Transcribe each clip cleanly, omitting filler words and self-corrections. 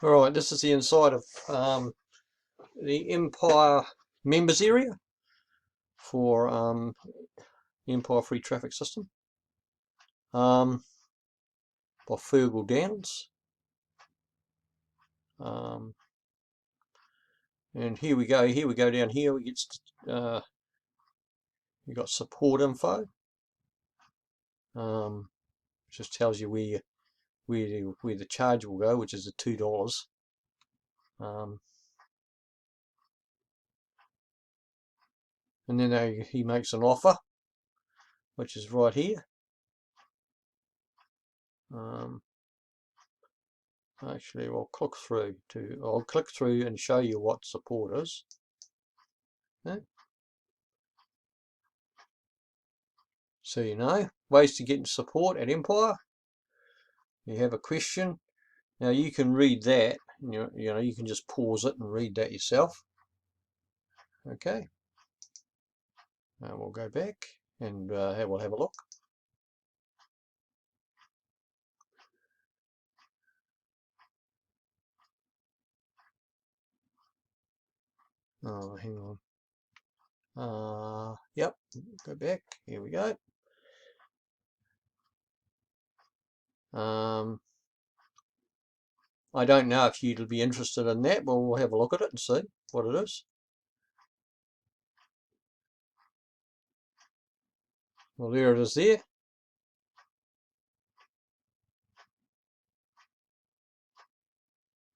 Alright, this is the inside of the Empire members area for the Empire Free Traffic System by Fergal Downs. And here we go down here. We get you got support info. Just tells you where the charge will go, which is the $2. And then he makes an offer, which is right here. Actually, I'll click through and show you what support is. Okay. So you know, ways to get support at Empire. You have a question. Now you can read that. You know, you can just pause it and read that yourself. Okay. We'll go back and we'll have a look. Oh, hang on. Yep. Go back. Here we go. I don't know if you'd be interested in that, but we'll have a look at it and see what it is. Well, there it is there.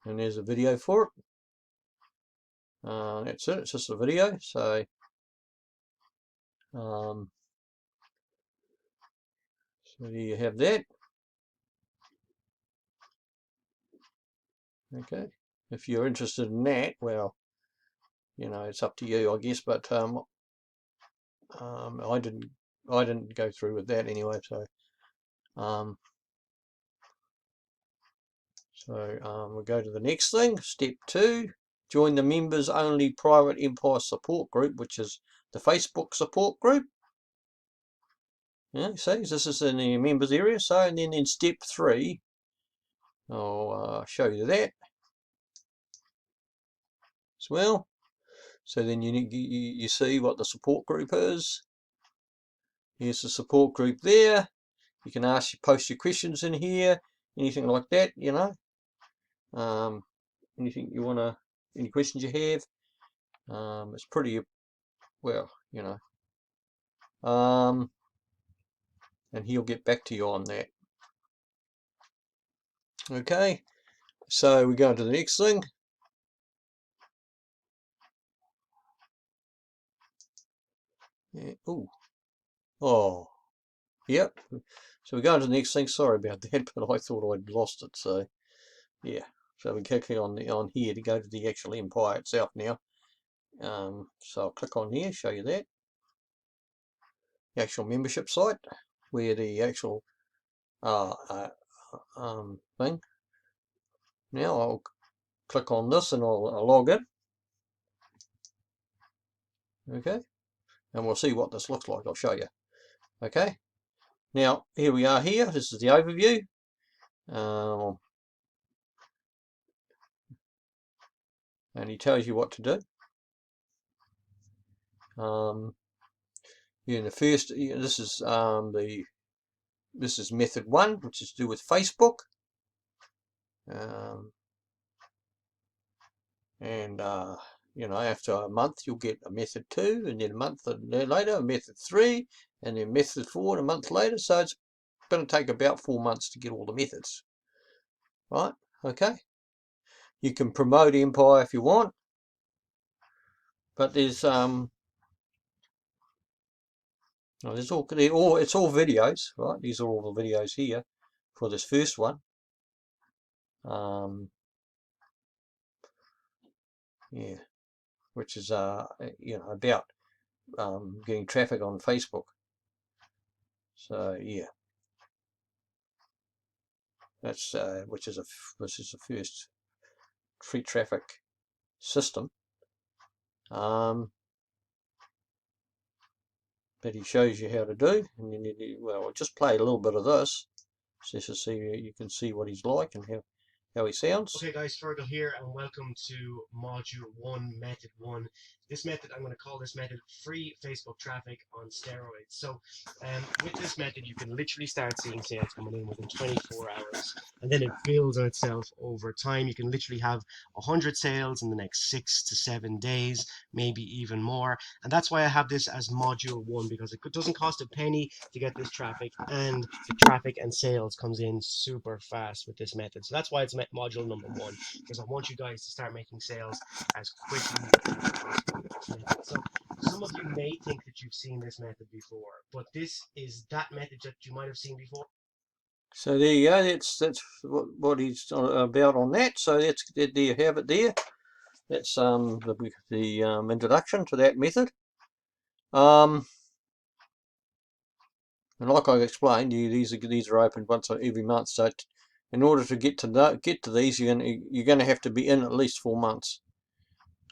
And there's a video for it. That's it. It's just a video. So, so there you have that. Okay. If you're interested in that, well, you know, it's up to you, I guess. But I didn't go through with that anyway. So, we'll go to the next thing. Step 2. Join the members only private Empire support group, which is the Facebook support group. Yeah, see, this is in the members area. So, and then in step 3, I'll show you that as well. So then you see what the support group is. Here's the support group there. You can post your questions in here, anything like that, you know. Anything you wanna, any questions you have. It's pretty well, you know. And he'll get back to you on that. Okay, so we go to the next thing. Yeah. Ooh. Oh, yep. So we go to the next thing. Sorry about that, but I thought I'd lost it. So yeah. So we click on here to go to the actual Empire itself now. So I'll click on here, show you that. The actual membership site, where the actual thing. Now I'll click on this and I'll log in. Okay. And we'll see what this looks like. I'll show you. Okay. Now here we are here. This is the overview. And he tells you what to do. In the first, this is method 1, which is to do with Facebook. You know, after a month you'll get a method 2, and then a month later a method 3, and then method 4 and a month later. So it's going to take about 4 months to get all the methods. Right? Okay. You can promote Empire if you want, but there's it's all videos, right? These are all the videos here for this first one. Yeah, which is you know, about getting traffic on Facebook. So yeah, that's which is the first free traffic system. That he shows you how to do, and then well, I'll just play a little bit of this just to see, you can see what he's like and how he sounds. Okay guys, Fergal here and welcome to Module 1, Method 1. This method, I'm going to call this method free Facebook traffic on steroids. So with this method, you can literally start seeing sales coming in within 24 hours and then it builds on itself over time. You can literally have 100 sales in the next 6 to 7 days, maybe even more. And that's why I have this as Module 1, because it doesn't cost a penny to get this traffic, and the traffic and sales comes in super fast with this method. So that's why it's Module number 1, because I want you guys to start making sales as quickly as possible with this method. So some of you may think that you've seen this method before, but this is that method that you might have seen before. So there you go. That's what he's about on that. So there you have it there. That's the introduction to that method. And like I explained, these are open once every month. So in order to get to these, you're gonna have to be in at least 4 months.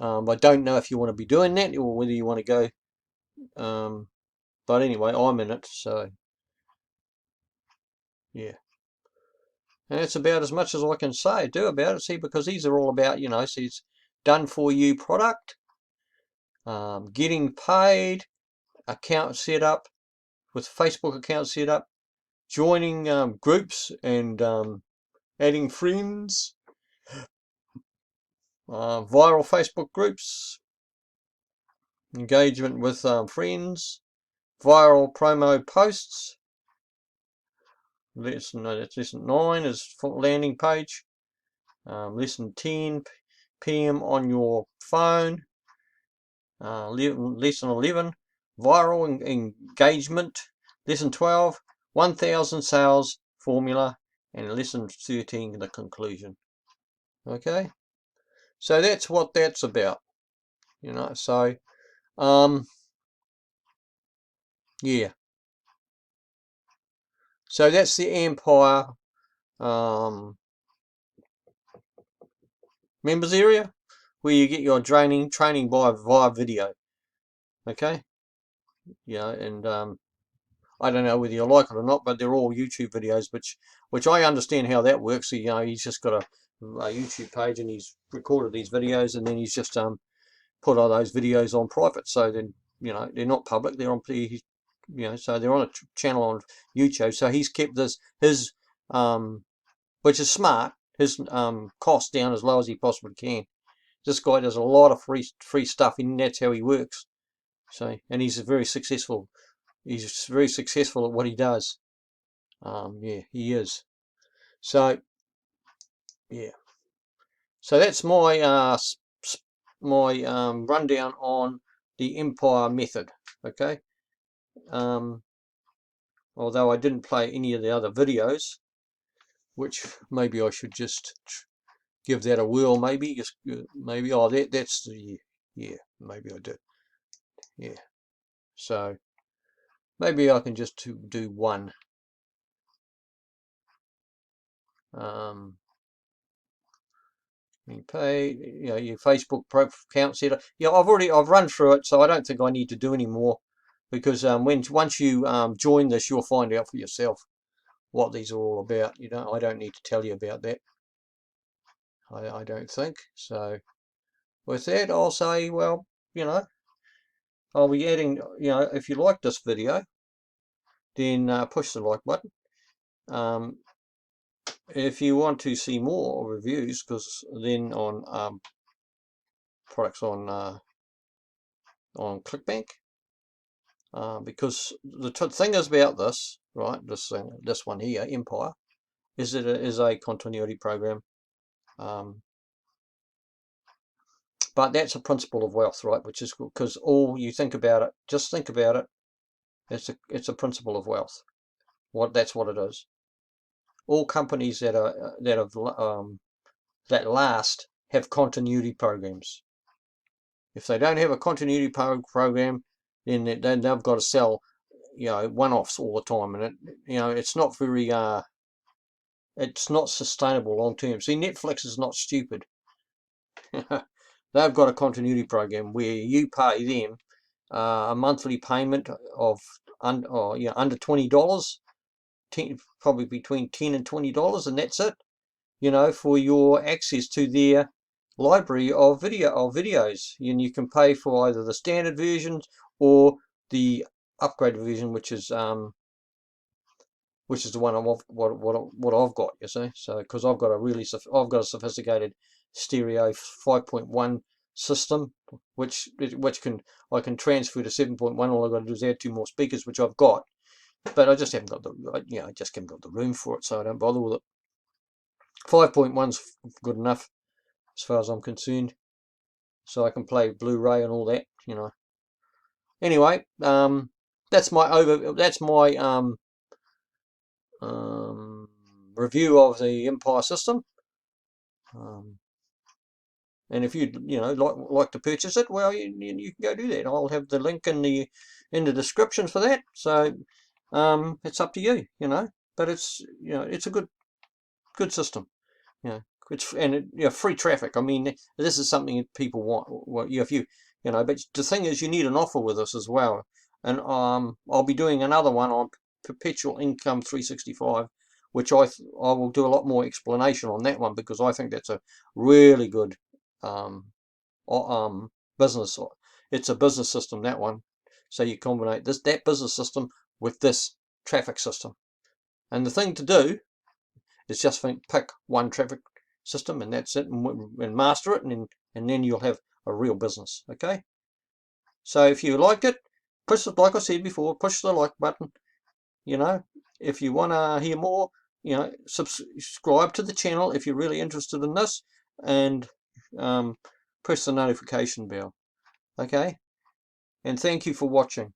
I don't know if you want to be doing that or whether you want to go. But anyway, I'm in it, so yeah. And that's about as much as I can do about it. See, because these are all about, see, it's done for you product, getting paid, account set up with Facebook account set up, joining groups and adding friends, viral Facebook groups, engagement with friends, viral promo posts. That's lesson 9 is landing page. Lesson 10, PM on your phone. Lesson 11, viral engagement. Lesson 12, 1000 sales formula. And lesson 13, the conclusion. Okay, so that's what that's about. So yeah. So that's the Empire members area, where you get your training via video. Okay, and I don't know whether you like it or not, but they're all YouTube videos, which I understand how that works. So, he's just got a YouTube page and he's recorded these videos, and then he's just put all those videos on private. So then they're not public. They're on so they're on a channel on YouTube. So he's kept his which is smart, his costs down as low as he possibly can. This guy does a lot of free stuff, and that's how he works. So, and he's very successful. He's very successful at what he does. Yeah, he is. So, yeah. So that's my rundown on the Empire method. Okay. Although I didn't play any of the other videos, which maybe I should just give that a whirl. Maybe maybe that's the yeah. Maybe I did. Yeah. So maybe I can just do one. You pay, your Facebook account setup. Yeah, I've run through it, so I don't think I need to do any more, because once you join this, you'll find out for yourself what these are all about. I don't need to tell you about that. I don't think so. With that, I'll say, well, I'll be adding, if you like this video, then push the like button. If you want to see more reviews, because then on products on ClickBank, because the thing is about this, right? This one here, Empire, is that it is a continuity program, but that's a principle of wealth, right? Which is because all you think about it, just think about it. It's a principle of wealth. That's what it is. All companies that last have continuity programs. If they don't have a continuity program, then they've got to sell, one-offs all the time, and it's not very it's not sustainable long term. See, Netflix is not stupid. They've got a continuity program where you pay them a monthly payment of under $20, probably between $10 and $20, and that's it. you know, for your access to their library of videos, and you can pay for either the standard versions or the upgraded version, which is the one what I've got, you see. So because I've got a sophisticated stereo 5.1 system, which I can transfer to 7.1. All I've got to do is add 2 more speakers, which I've got, but I just haven't got I just haven't got the room for it, so I don't bother with it. 5.1's good enough as far as I'm concerned, so I can play Blu-ray and all that, you know. Anyway, that's my review of the Empire system. And if you like to purchase it, well, you can go do that. I'll have the link in the description for that. So it's up to you, you know. But it's it's a good system. You know, it's free traffic. I mean, this is something that people want. Well, if you know, but the thing is, you need an offer with us as well. And I'll be doing another one on Perpetual Income 365, which I will do a lot more explanation on that one, because I think that's a really good business. It's a business system, that one. So you combine that business system with this traffic system, and the thing to do is just pick one traffic system, and that's it, and master it, and then you'll have a real business. Okay, so if you liked it, push it, like I said before, push the like button. You know, if you want to hear more, you know, subscribe to the channel if you're really interested in this, and press the notification bell. Okay, and thank you for watching.